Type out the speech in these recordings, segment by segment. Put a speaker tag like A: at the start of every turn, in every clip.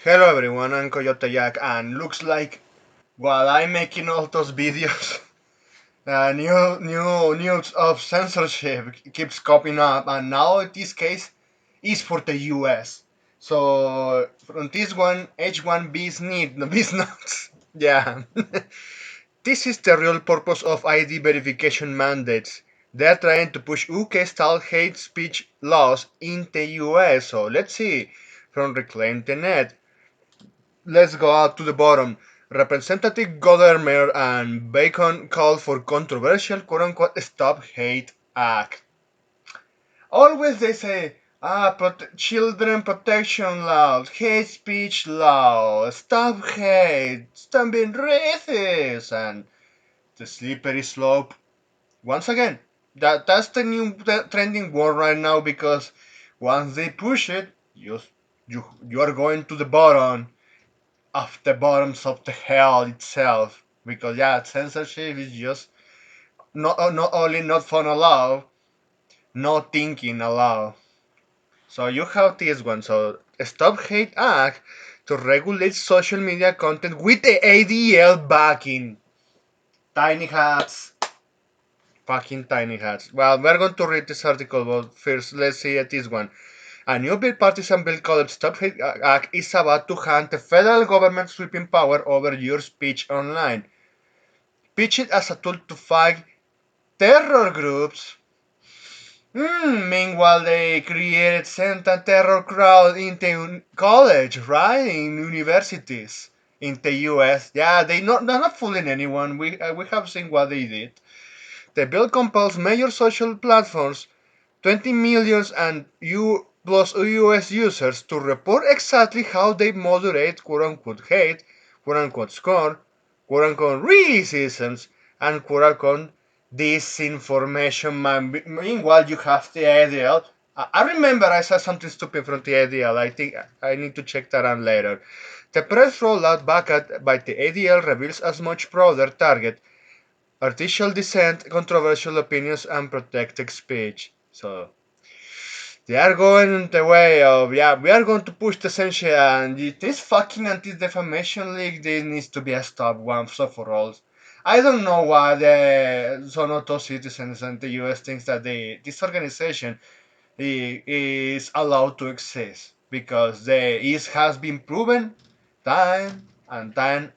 A: Hello everyone, I'm Coyote Jack, and looks like while I'm making all those videos, new news of censorship keeps popping up, and now in this case is for the US. So from this one, H1B's need no B's notes. Yeah, this is the real purpose of ID verification mandates. They're trying to push UK-style hate speech laws in the US. So let's see from Reclaim the Net. Let's go up to the bottom. Representative Gothermer and Bacon called for controversial quote-unquote Stop Hate Act. Always they say, children protection laws, hate speech law, stop hate, stop being racist, and the slippery slope. Once again, that's the new trending word right now because once they push it, you are going to the bottom of the bottoms of the hell itself. Because yeah, censorship is just not only not fun allowed, not thinking allowed. So you have this one. So Stop Hate Act to regulate social media content with the ADL backing. Tiny hats. Fucking tiny hats. Well, we're going to read this article, but first let's see at this one. A new bipartisan bill called Stop Hate Act is about to hand the federal government sweeping power over your speech online. Pitch it as a tool to fight terror groups. Meanwhile, they created Santa terror crowd in the college, right? In universities in the US. Yeah, they're not fooling anyone. We have seen what they did. The bill compels major social platforms, 20 million and U plus US users to report exactly how they moderate quote unquote hate, quote unquote scorn, quote unquote racism, and quote unquote disinformation. Meanwhile, you have the ADL. I remember I saw something stupid from the ADL. I think I need to check that out later. The press rollout backed by the ADL reveals a much broader target: artificial dissent, controversial opinions, and protected speech. So they are going the way of, yeah, we are going to push the censure, and this fucking anti-defamation league, this needs to be a stop once and for all. I don't know why some of those citizens in the US thinks that this organization is allowed to exist because it has been proven time and time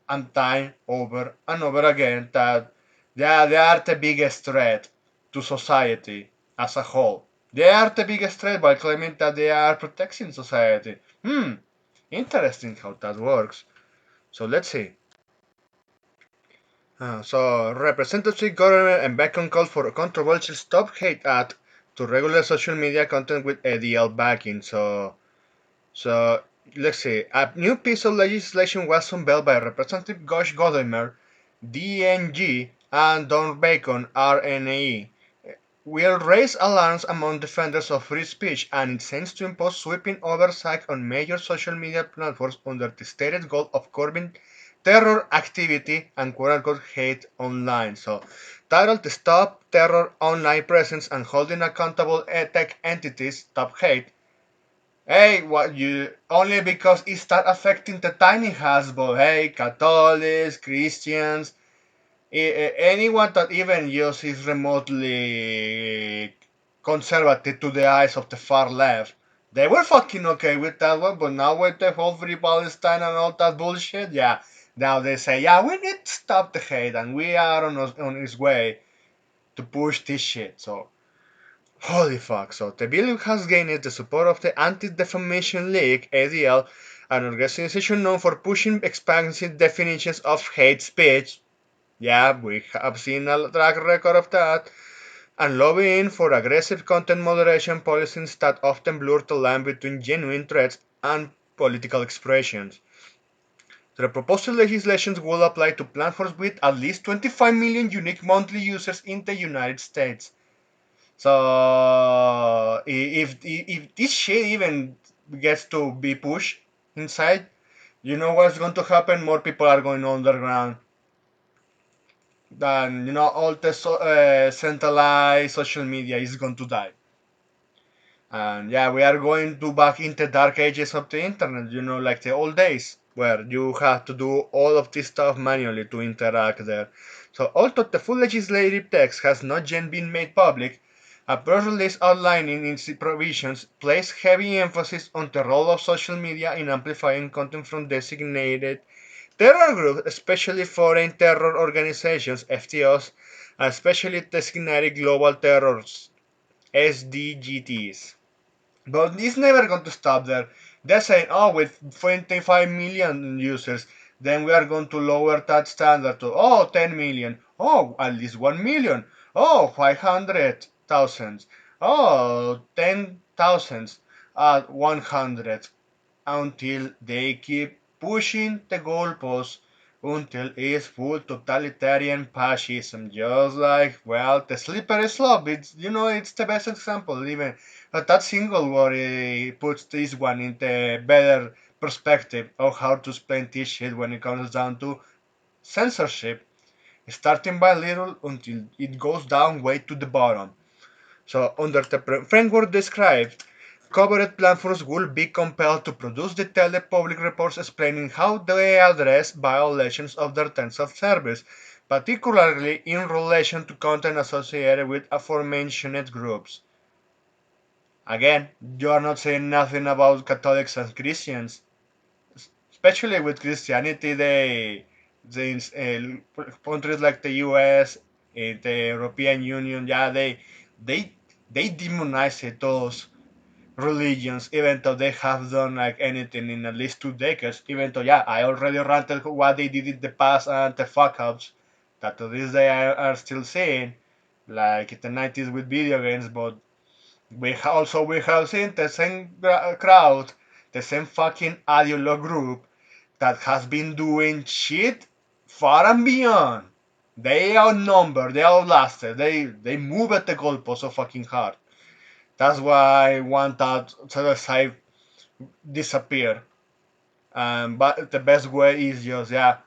A: and time over and over again that they are the biggest threat to society as a whole. They are the biggest threat by claiming that they are protecting society. Interesting how that works. So let's see. So Representative Governor and Bacon called for a controversial Stop Hate Act to regulate social media content with ADL backing. So let's see. A new piece of legislation was unveiled by Representative Gosh Gothermer, DNG, and Don Bacon, RNAE. Will raise alarms among defenders of free speech, and intends to impose sweeping oversight on major social media platforms under the stated goal of curbing terror activity and quote-unquote hate online. So, titled Stop Terror Online Presence and Holding Accountable Tech Entities, Stop Hate. Hey, what you only because it start affecting the tiny hats, but hey, Catholics, Christians, anyone that even uses remotely conservative to the eyes of the far left, they were fucking okay with that one, but now with the whole free Palestine and all that bullshit, yeah, now they say, yeah, we need to stop the hate and we are on its way to push this shit. So, holy fuck. So, the bill has gained the support of the Anti-Defamation League, ADL, an organization known for pushing expansive definitions of hate speech. Yeah, we have seen a track record of that. And lobbying for aggressive content moderation policies that often blur the line between genuine threats and political expressions. The proposed legislation will apply to platforms with at least 25 million unique monthly users in the United States. So if this shit even gets to be pushed inside, you know what's going to happen? More people are going underground. Then all the centralized social media is going to die. And yeah, we are going to back into dark ages of the internet, like the old days where you have to do all of this stuff manually to interact there. So although the full legislative text has not yet been made public, a press release outlining its provisions placed heavy emphasis on the role of social media in amplifying content from designated terror groups, especially foreign terror organizations (FTOs), and especially designated global terrors (SDGTs). But it's never going to stop there. They're saying, oh, with 25 million users, then we are going to lower that standard to, 10 million. Oh, at least 1 million. Oh, 500,000. Oh, 10,000 at 100 until they keep pushing the goalposts until it's full totalitarian fascism. Just like, well, the slippery slope. It's the best example. Even that single word puts this one in the better perspective of how to explain this shit when it comes down to censorship, starting by little until it goes down way to the bottom. So, under the framework described, covered platforms will be compelled to produce detailed public reports explaining how they address violations of their terms of service, particularly in relation to content associated with aforementioned groups. Again, you are not saying nothing about Catholics and Christians, especially with Christianity. Countries like the U.S., the European Union, yeah, they they demonize those religions, even though they have done like anything in at least 2 decades. Even though, yeah, I already ranted what they did in the past and the fuck ups that to this day are still seeing, like in the 90s with video games. But we have seen the same crowd, the same fucking ideologue group that has been doing shit far and beyond. They outnumber, they outlasted, they move at the goalpost so fucking hard. That's why I want that side disappear. But the best way is just, yeah,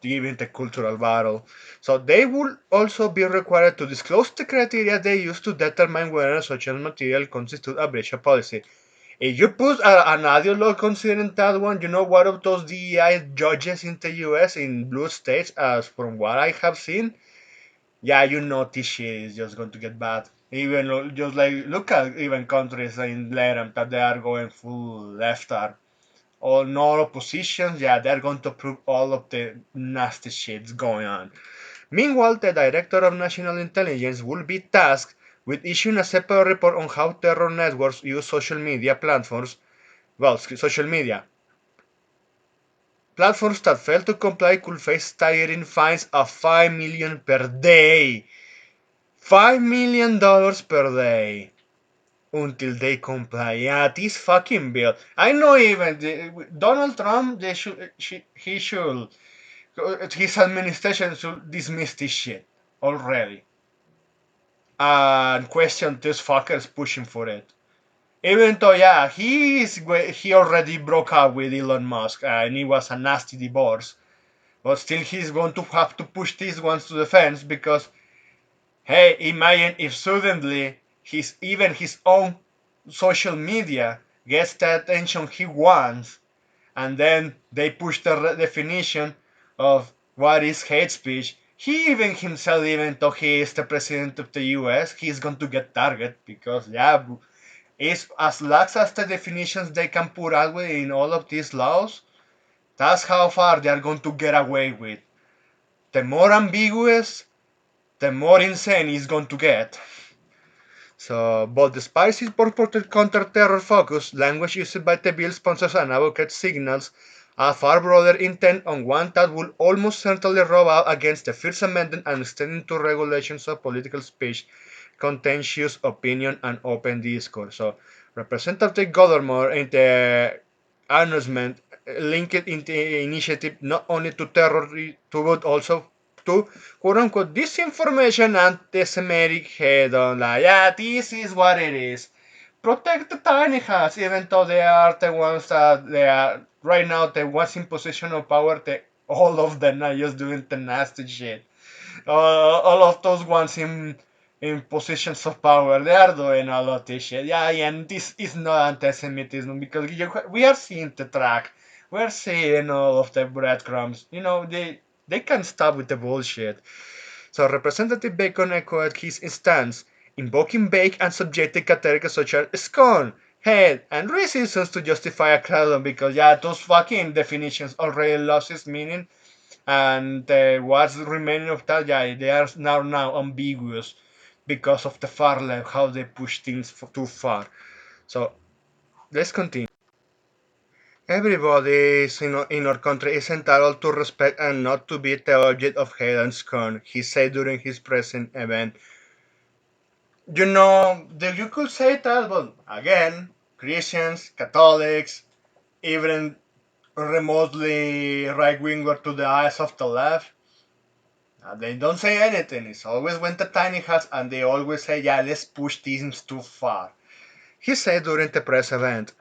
A: giving the cultural battle. So they will also be required to disclose the criteria they use to determine whether social material constitutes a breach of policy. If you put an ideologue considering that one, one of those DEI judges in the US in blue states, as from what I have seen, yeah, this shit is just going to get bad. Even just like look at even countries in Latin that they are going full left are all no oppositions. Yeah, they're going to prove all of the nasty shits going on. Meanwhile, the director of national intelligence will be tasked with issuing a separate report on how terror networks use social media platforms. Well, social media platforms that fail to comply could face staggering fines of 5 million per day. $5 million per day until they comply. Yeah, this fucking bill. I know even Donald Trump, he should, his administration should dismiss this shit already and question these fuckers pushing for it. Even though, yeah, he already broke up with Elon Musk and it was a nasty divorce, but still he's going to have to push these ones to the fence because hey, imagine if suddenly even his own social media gets the attention he wants, and then they push the definition of what is hate speech. He even himself, even though he is the president of the U.S., he's going to get targeted because yeah, it's as lax as the definitions they can put out with in all of these laws. That's how far they are going to get away with. The more ambiguous, the more insane it's going to get. So, but despite its purported counter-terror focus, language used by the bill sponsors and advocates signals a far broader intent on one that would almost certainly rub out against the First Amendment and extend into regulations of political speech, contentious opinion, and open discourse. So, Representative Gothermore in the announcement linked in the initiative not only to terror, but also to quote unquote disinformation and anti-Semitic head on like, yeah, this is what it is. Protect the tiny hats, even though they are the ones that they are right now, the ones in position of power, all of them are just doing the nasty shit. All of those ones in in positions of power. They are doing a lot of shit. Yeah, and this is not anti-Semitism because we are seeing the track. We're seeing all of the breadcrumbs. They can't stop with the bullshit. So Representative Bacon echoed his stance, invoking vague and subjective categories such as scorn, hate, and resistance to justify a crowd because yeah, those fucking definitions already lost its meaning, and what's remaining of that, yeah, they are now ambiguous because of the far left, how they push things too far. So let's continue. Everybody in our country is entitled to respect and not to be the object of hate and scorn, he said during his present event. You could say that, but again, Christians, Catholics, even remotely right winger to the eyes of the left, they don't say anything. It's always when the tiny hats, and they always say, yeah, let's push things too far. He said during the press event,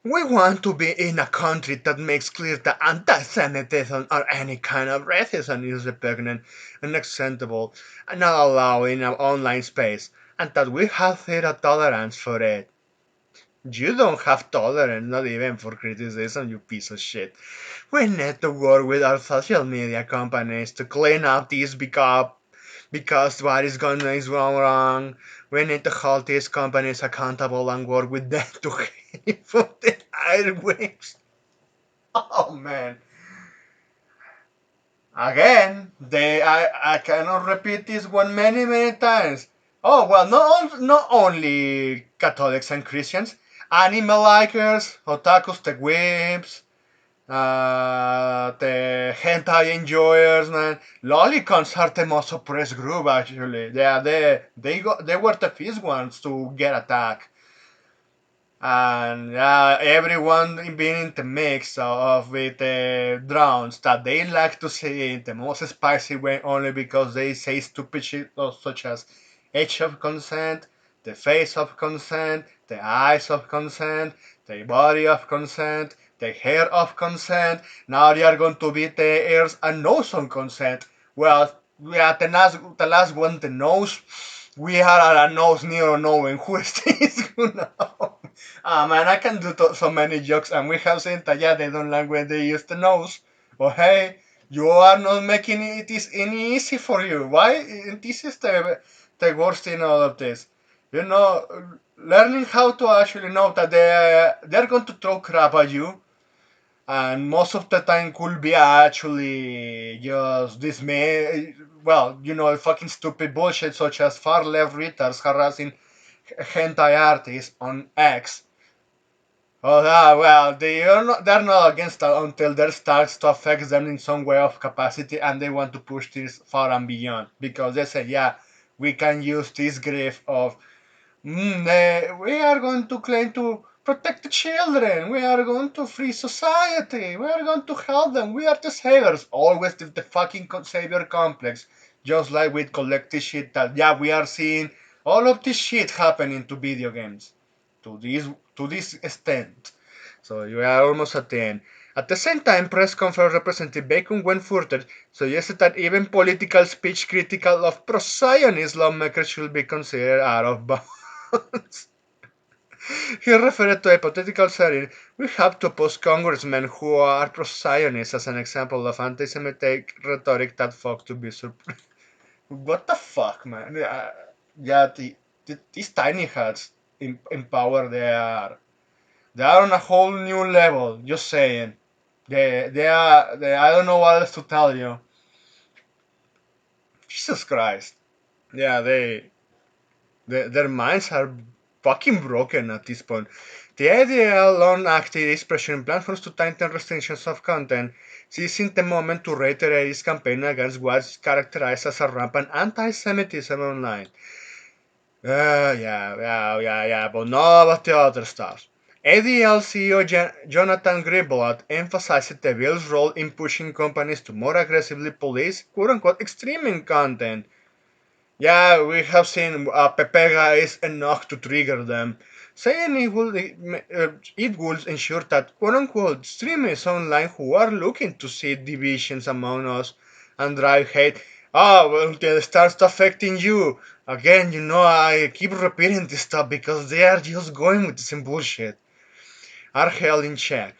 A: we want to be in a country that makes clear that anti-Semitism or any kind of racism is repugnant and unacceptable and not allowed in our online space, and that we have zero tolerance for it. You don't have tolerance, not even for criticism, you piece of shit. We need to work with our social media companies to clean up this because what is going on is wrong. We need to hold these companies accountable and work with them to for the airwaves. Oh man. Again, I cannot repeat this one many times. Oh well, not only Catholics and Christians, anime likers, otakus, the weebs, the hentai enjoyers, man. Lolicons are the most oppressed group actually. They were the first ones to get attacked, and everyone being in the mix of with the drones that they like to say in the most spicy way only because they say stupid shit such as age of consent, the face of consent, the eyes of consent, the body of consent, the hair of consent. Now they are going to be the ears and nose on consent. Well, we are the last one, the nose. We are at a nose near knowing who is this. Man, I can do so many jokes, and we have seen that yeah, they don't like when they use the nose. But hey, you are not making it is any easy for you. Why? This is the worst in all of this. You know, learning how to actually know that they're going to throw crap at you, and most of the time could be actually just dismay. Well, fucking stupid bullshit such as far left retards harassing hentai artists on X. Oh, yeah, well, they're not against that until there starts to affect them in some way of capacity and they want to push this far and beyond. Because they say, yeah, we can use this grief of, we are going to claim to protect the children, we are going to free society, we are going to help them, we are the saviors. Always the fucking savior complex. Just like with collective shit that, yeah, we are seeing all of this shit happening to video games to this extent. So you are almost at the end. At the same time, press conference Representative Bacon went further, suggested that even political speech critical of pro-Zionist lawmakers should be considered out of bounds. He referred to a hypothetical setting. We have to post congressmen who are pro-Zionists as an example of anti-Semitic rhetoric that fuck to be surprised. What the fuck, man? Yeah, these tiny hats in power they are on a whole new level. Just saying. I don't know what else to tell you. Jesus Christ. Yeah, their minds are fucking broken at this point. The ADL long-acting expression platforms to tighten restrictions of content, seizing the moment to reiterate its campaign against what's characterized as a rampant anti-Semitism online. Yeah, but not about the other stuff. ADL CEO Jonathan Greenblatt emphasized the bill's role in pushing companies to more aggressively police quote-unquote extreme content. Yeah, we have seen Pepega is enough to trigger them, saying it will ensure that quote-unquote streamers online who are looking to see divisions among us and drive hate Oh, well, it starts affecting you. Again, I keep repeating this stuff because they are just going with the same bullshit. Are held in check.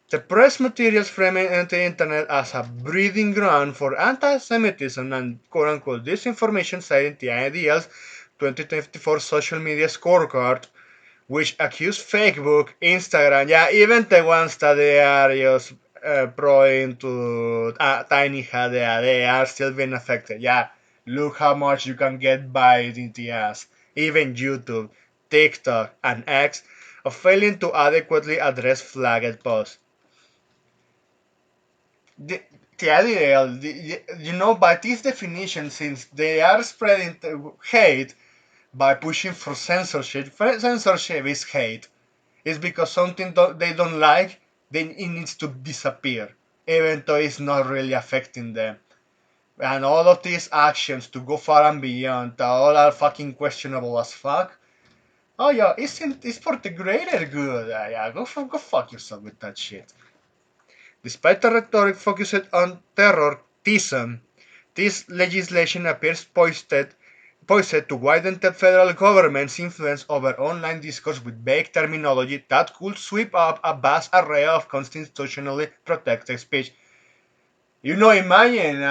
A: The press materials framing the internet as a breeding ground for anti-Semitism and quote-unquote disinformation, citing the ADL's 2024 social media scorecard, which accuse Facebook, Instagram, yeah, even the ones that they are just throwing to tiny hat, yeah, they are still being affected. Yeah, look how much you can get by in the ass. Even YouTube, TikTok, and X are failing to adequately address flagged posts. The, the ADL, by this definition, since they are spreading hate by pushing for censorship, censorship is hate. It's because something they don't like, then it needs to disappear, even though it's not really affecting them. And all of these actions to go far and beyond, all are fucking questionable as fuck. Oh yeah, it's for the greater good. Yeah, go fuck yourself with that shit. Despite the rhetoric focused on terrorism, this legislation appears poised to widen the federal government's influence over online discourse with vague terminology that could sweep up a vast array of constitutionally protected speech. Imagine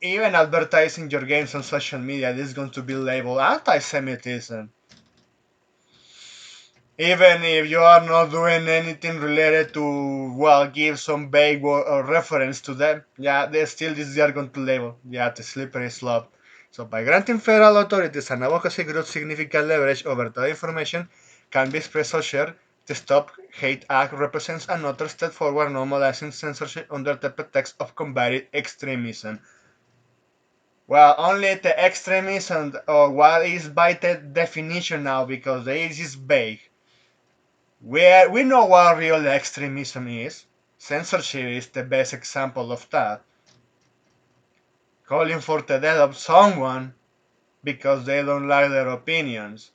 A: even advertising your games on social media is going to be labeled anti-Semitism. Even if you are not doing anything related to, well, give some vague reference to them, yeah, they still they are going to label, yeah, the slippery slope. So by granting federal authorities and advocacy groups significant leverage over that information can be expressed or shared, the Stop Hate Act represents another step forward normalizing censorship under the pretext of combating extremism. Well, only the extremism or what is by the definition now because the age is vague. We know what real extremism is. Censorship is the best example of that. Calling for the death of someone because they don't like their opinions.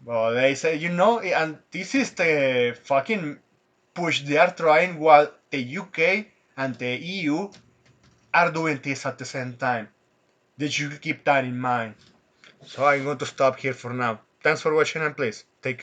A: Well, they say, and this is the fucking push they are trying while the UK and the EU are doing this at the same time. They should keep that in mind. So I'm going to stop here for now. Thanks for watching and please